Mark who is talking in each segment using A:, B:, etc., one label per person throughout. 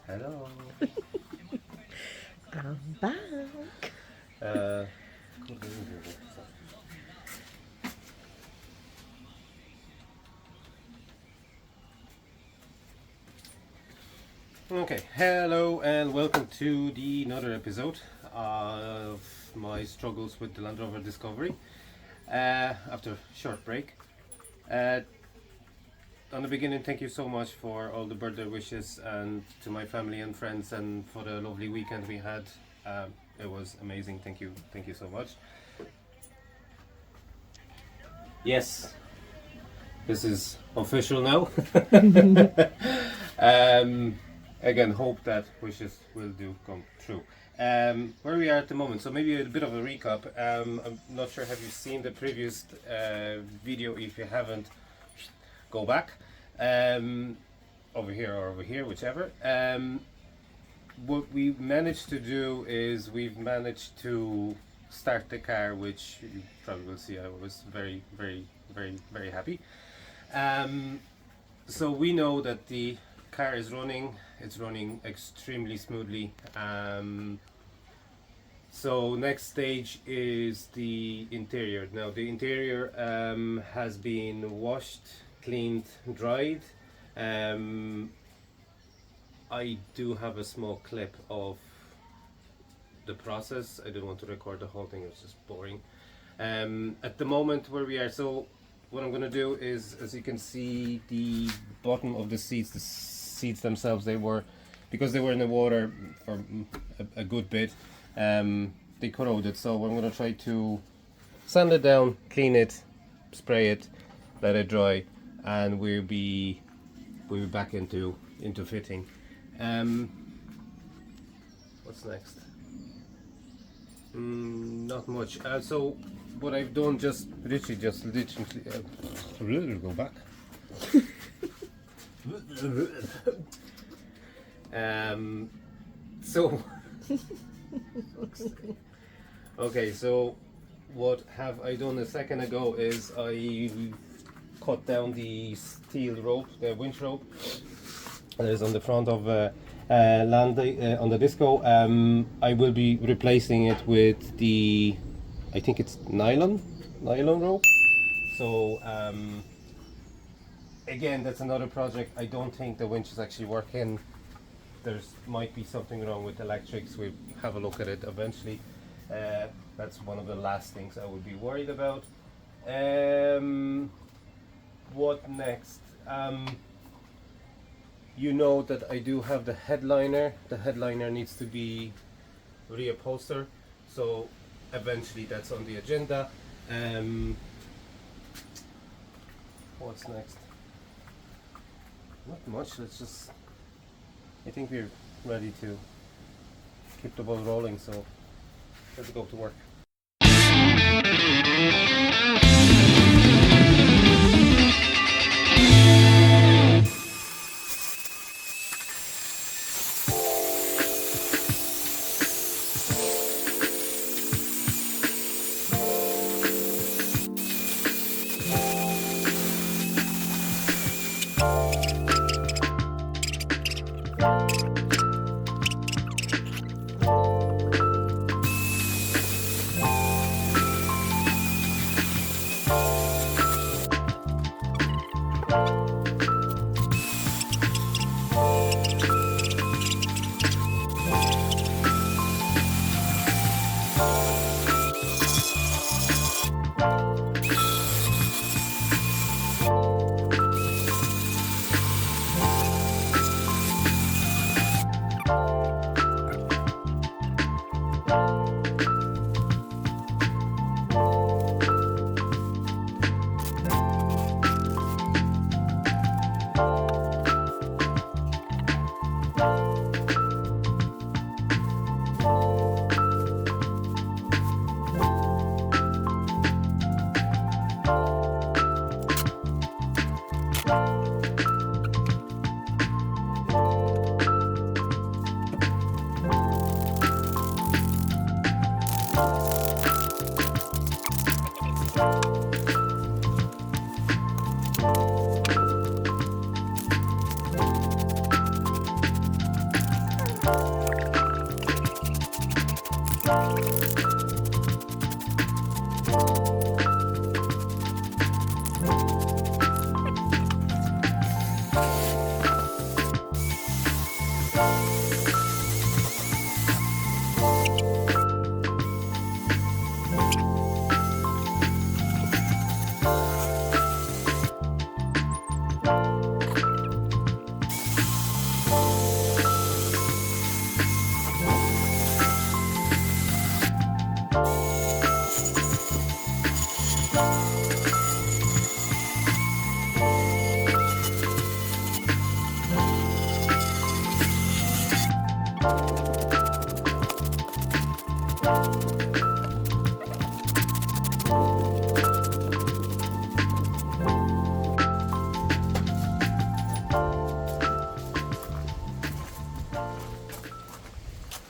A: Hello.
B: I'm back.
A: Okay, hello and welcome to another episode of my struggles with the Land Rover Discovery after a short break. On the beginning, thank you so much for all the birthday wishes and to my family and friends and for the lovely weekend we had. It was amazing. Thank you so much. Yes, this is official now. Again, hope that wishes will do come true. Where we are at the moment, so maybe a bit of a recap. I'm not sure, have you seen the previous video? If you haven't, go back over here or over here, whichever. What we managed to do is we've managed to start the car, which you probably will see I was very happy. So we know that the car is running, it's running extremely smoothly. So next stage is the interior. Now the interior has been washed, cleaned, dried. I do have a small clip of the process. I didn't want to record the whole thing, it was just boring. At the moment where we are, so what I'm going to do is, as you can see, the bottom of the seats themselves, they were, because they were in the water for a good bit, they corroded. So I'm going to try to sand it down, clean it, spray it, let it dry, and we'll be back into fitting. What's next? Not much. So what I've done, just literally go back. So okay, so what have I done a second ago is I cut down the steel rope, the winch rope that is on the front of Land on the Disco. I will be replacing it with the, I think it's nylon rope. So again, that's another project. I don't think the winch is actually working. There's might be something wrong with electrics. We'll have a look at it eventually. That's one of the last things I would be worried about. What next? You know that I do have the headliner. The headliner needs to be reupholstered, so eventually that's on the agenda. What's next? Not much. I think we're ready to keep the ball rolling, so let's go to work.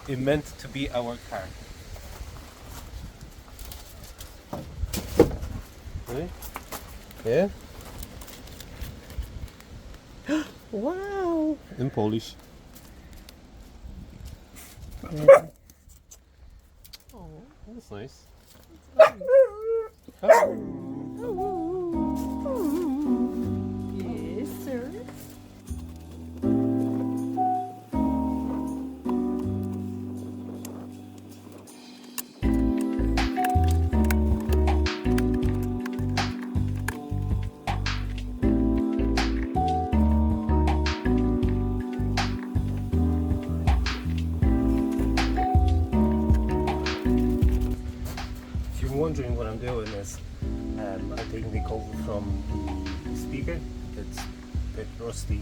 A: It meant to be our car. Really? Yeah?
B: Wow!
A: In Polish. Oh, that's nice.
B: Yes, sir.
A: If you're wondering what I'm doing is I'm taking the cover from the speaker. It's a bit rusty.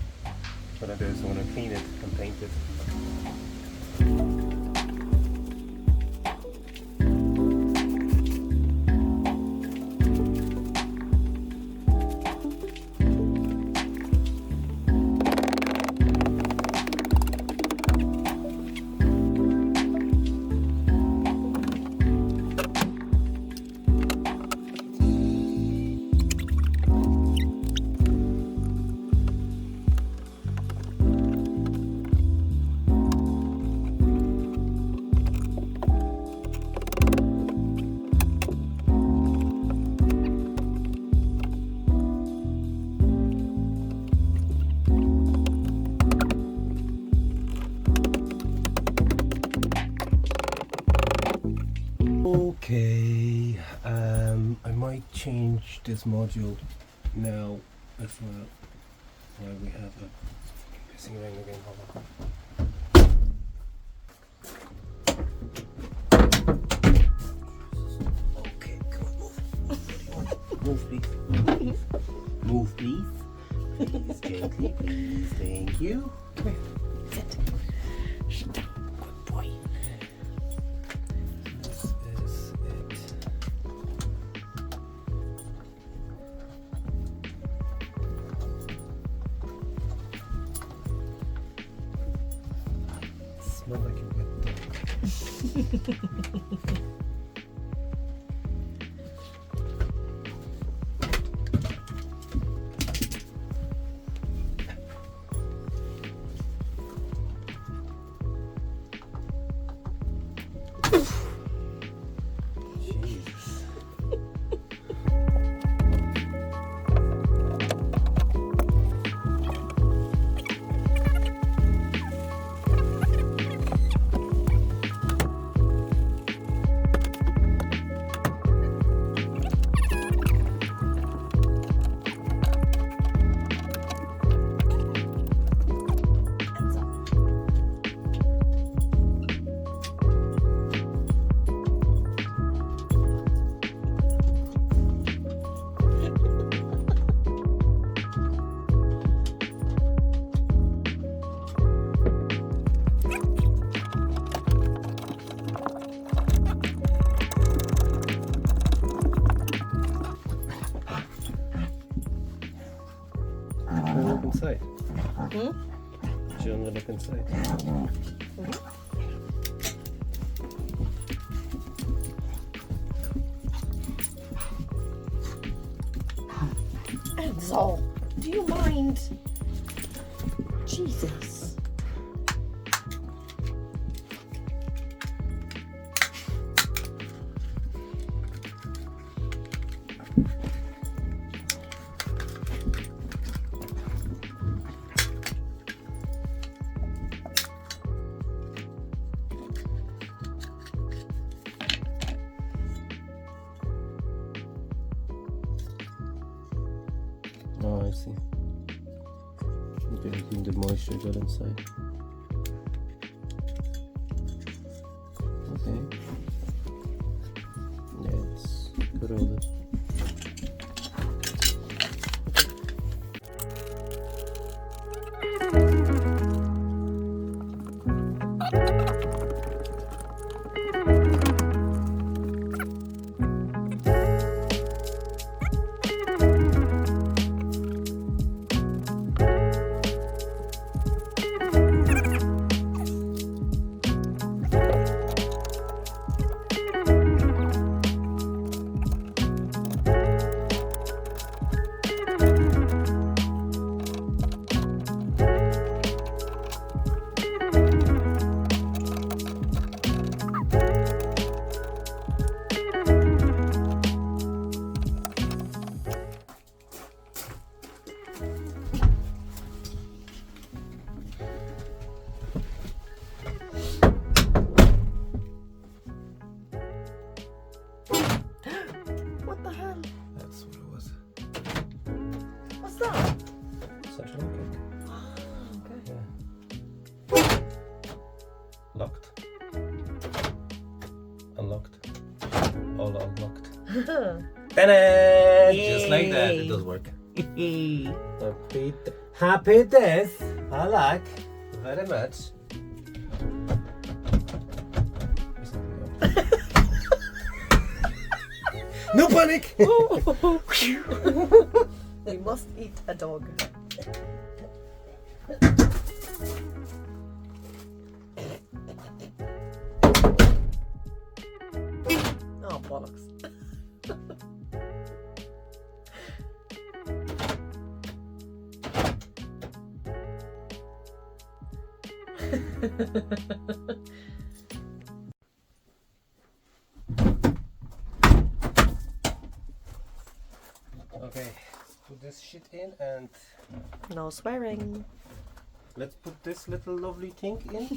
A: What I do is I'm going to clean it and paint it. Okay, I might change this module now as well. While we have a missing ring again. Hold on. Okay, come on, move, please. Move, please. Please, gently, please. Thank you. Come here. Sit. Shut up. Good boy. This is it. Smell like a wet dog. Jesus. Look inside. Do you want to look inside?
B: Enzo, do you mind? Jesus.
A: Oh, I see. Getting the moisture got inside. Okay. Yeah, it's good all this.
B: What the hell?
A: That's what it was.
B: What's that?
A: Central locking.
B: Okay.
A: Yeah. Locked. Unlocked. All unlocked. Ta-da! Just like that, it does work. Happy death. I like very much. No panic!
B: We must eat a dog. Oh, bollocks.
A: Okay, let's put this shit in and
B: No swearing.
A: let's put this little lovely thing in.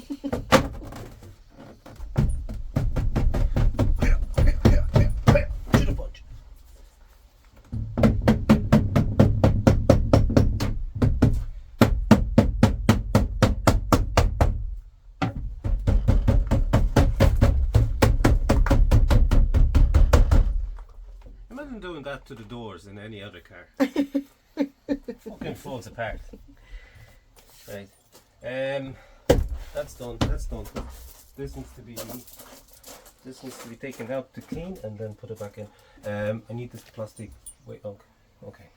A: Shoot a bunch. Imagine doing that to the doors in any other car. Fucking falls apart. Right. That's done. That's done. This needs to be taken out to clean and then put it back in. I need this plastic. Wait. Okay.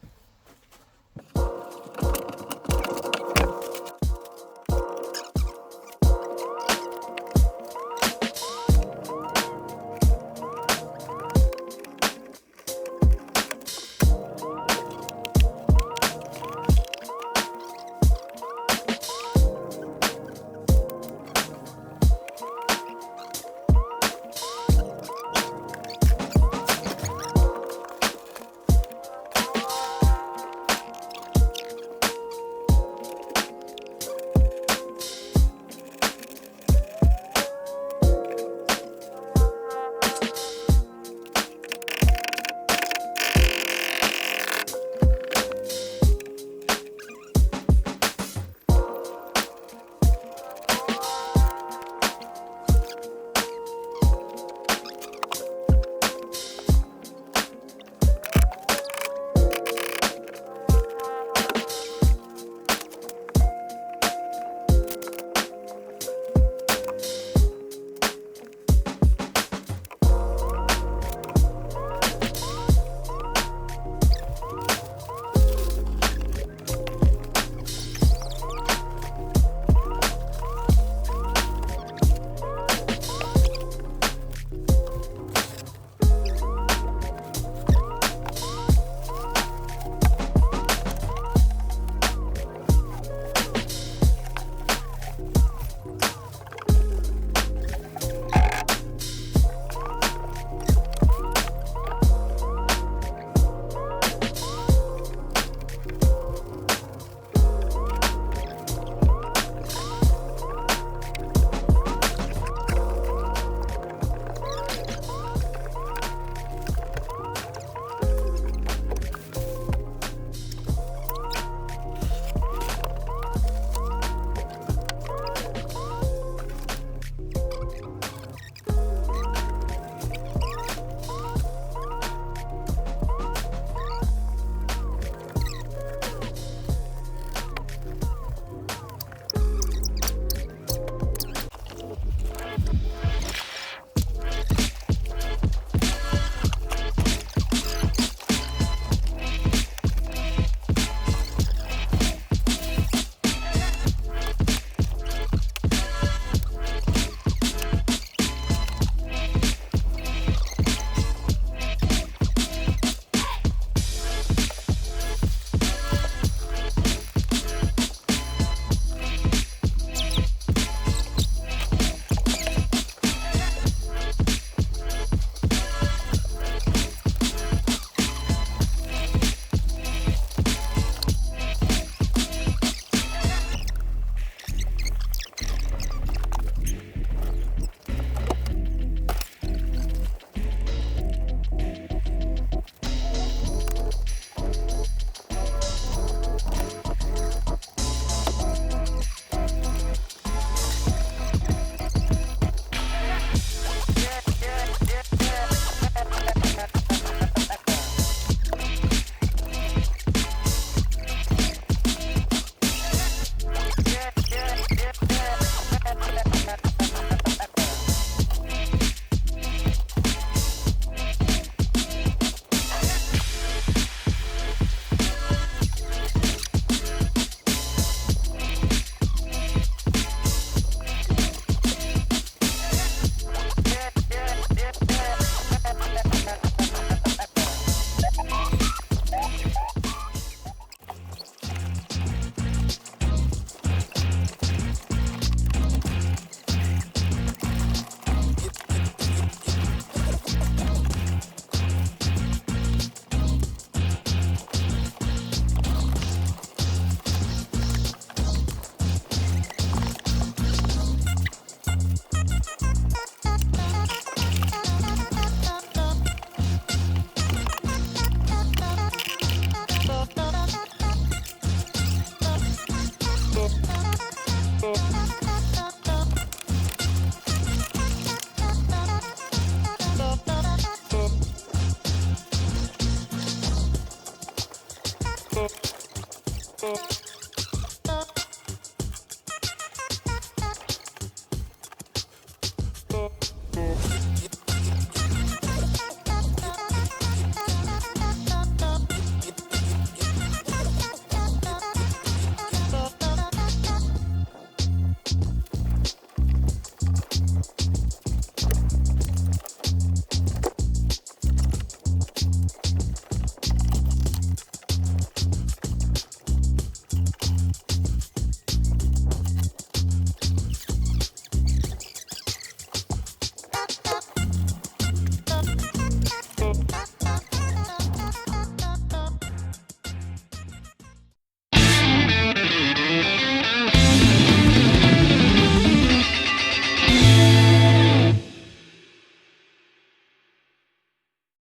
A: it.